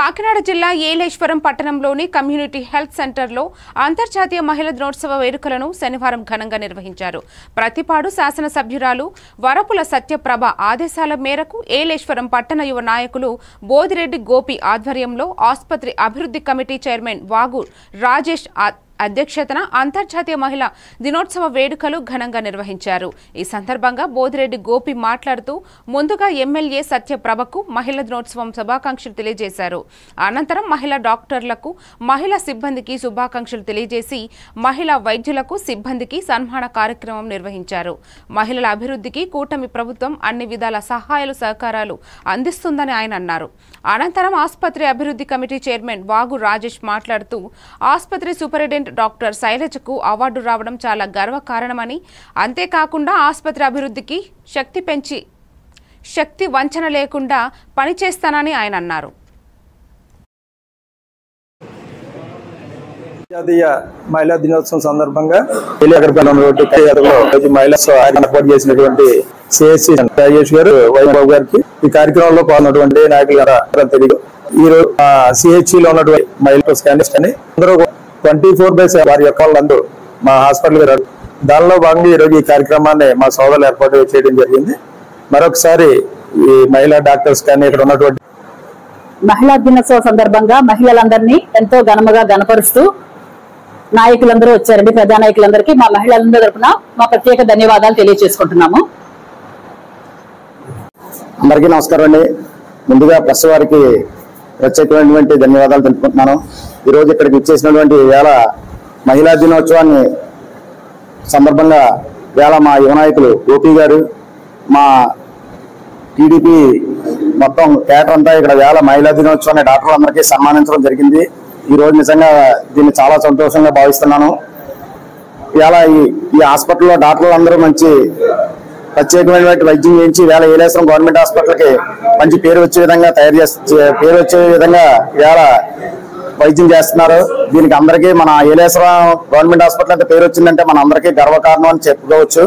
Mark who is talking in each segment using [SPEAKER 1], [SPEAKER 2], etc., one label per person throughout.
[SPEAKER 1] కాకినాడ జిల్లా ఏలేశ్వరం పట్టణంలోని community health సెంటర్లో అంతర్జాతీయ మహిళా దినోత్సవ వేడుకలను శనివారం ఘనంగా నిర్వహించారు. ప్రతిపాడు శాసనసభ్యురాలు వరపుల సత్యప్రభ ఆదేశాల మేరకు ఏలేశ్వరం పట్టణ యువ నాయకులు బోదిరెడ్డి గోపి ఆధ్వర్యంలో ఆసుపత్రి అభివృద్ధి కమిటీ చైర్మన్ వాగు రాజేష్ అధ్యక్షతన అంతర్జాతీయ మహిళా దినోత్సవ వేడుకలు ఘనంగా నిర్వహించారు. ఈ సందర్భంగా బోదిరెడ్డి గోపి మాట్లాడుతూ ముందుగా ఎమ్మెల్యే సత్యప్రభకు మహిళా దినోత్సవం శుభాకాంక్షలు తెలియజేశారు. అనంతరం మహిళా డాక్టర్లకు, మహిళా సిబ్బందికి శుభాకాంక్షలు తెలియజేసి మహిళా వైద్యులకు, సిబ్బందికి సన్మాన కార్యక్రమం నిర్వహించారు. మహిళల అభివృద్ధికి కూటమి ప్రభుత్వం అన్ని విధాల సహాయాలు సహకారాలు అందిస్తుందని ఆయన అన్నారు. అనంతరం ఆసుపత్రి అభివృద్ధి కమిటీ చైర్మన్ వాగు రాజేష్ మాట్లాడుతూ ఆసుపత్రి సూపరింటెండెంట్ డాక్టర్ శైలజకు అవార్డు రావడం చాలా గర్వకారణమని, అంతేకాకుండా ఆసుపత్రి అభివృద్ధికి శక్తి పెంచి శక్తి వంచన లేకుండా పనిచేస్తానని ఆయన అన్నారు.
[SPEAKER 2] జాతీయ మహిళా దినోత్సవం సందర్భంగా ఏర్పాటు చేసినటువంటి సిఎస్సి రాజేష్ గారు, వైబాబు గారికి ఈ కార్యక్రమంలో పాల్గొన్నటువంటి నాయకులు తెలియదు. ఈ రోజు సిహెచ్సిలో ఉన్నటువంటి మహిళా స్కానిస్ట్ అని అందరూ 24/7 వారి యొక్క వాళ్ళందరూ మా హాస్పిటల్ గారు. దానిలో భాగంగా ఈరోజు ఈ కార్యక్రమాన్ని మా సోదరులు ఏర్పాటు చేయడం జరిగింది. మరొకసారి ఈ మహిళా డాక్టర్స్ కానీ ఇక్కడ ఉన్నటువంటి
[SPEAKER 3] మహిళా దినోత్సవ సందర్భంగా మహిళలందరినీ ఎంతో ఘనముగా గణపరుస్తూ నాయకులందరూ వచ్చారండి. ప్రజానాయకులందరికీ మా మహిళలందరి తరపున మా ప్రత్యేక ధన్యవాదాలు తెలియజేసుకుంటున్నాము.
[SPEAKER 4] అందరికీ నమస్కారం అండి. ముందుగా ప్రెస్ వారికి ప్రత్యేకమైనటువంటి ధన్యవాదాలు తెలుపుకుంటున్నాను. ఈరోజు ఇక్కడికి ఇచ్చేసినటువంటి వేళ మహిళా దినోత్సవాన్ని సందర్భంగా వేళ మా యువ నాయకులు గోపి గారు, మా టీడీపీ మొత్తం కేటర్ అంతా ఇక్కడ వేళ మహిళా దినోత్సవాన్ని డాక్టర్లందరికీ సన్మానించడం జరిగింది. ఈ రోజు నిజంగా దీన్ని చాలా సంతోషంగా భావిస్తున్నాను. వేళ ఈ హాస్పిటల్లో డాక్టర్లందరూ మంచి ప్రత్యేకమైనటువంటి వైద్యం చేయించి వేళ ఏలేశ్వరం గవర్నమెంట్ హాస్పిటల్కి మంచి పేరు వచ్చే విధంగా పేరు వచ్చే విధంగా వేళ వైద్యం చేస్తున్నారు. దీనికి అందరికీ మన ఏలేశ్వరం గవర్నమెంట్ హాస్పిటల్ అంత పేరు వచ్చిందంటే మన అందరికీ గర్వకారణం అని చెప్పుకోవచ్చు.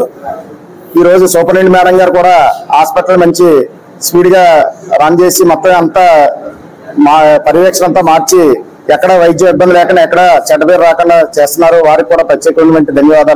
[SPEAKER 4] ఈ రోజు సూపరింటెండెంట్ మేడం గారు కూడా హాస్పిటల్ మంచి స్పీడ్ గా రన్ చేసి మొత్తం అంతా మా పర్యవేక్షణ అంతా మార్చి ఎక్కడ వైద్య ఇబ్బంది లేకుండా ఎక్కడ చెడ్డ పేరు రాకుండా చేస్తున్నారు. వారికి కూడా ప్రత్యేకమైన ధన్యవాదాలు.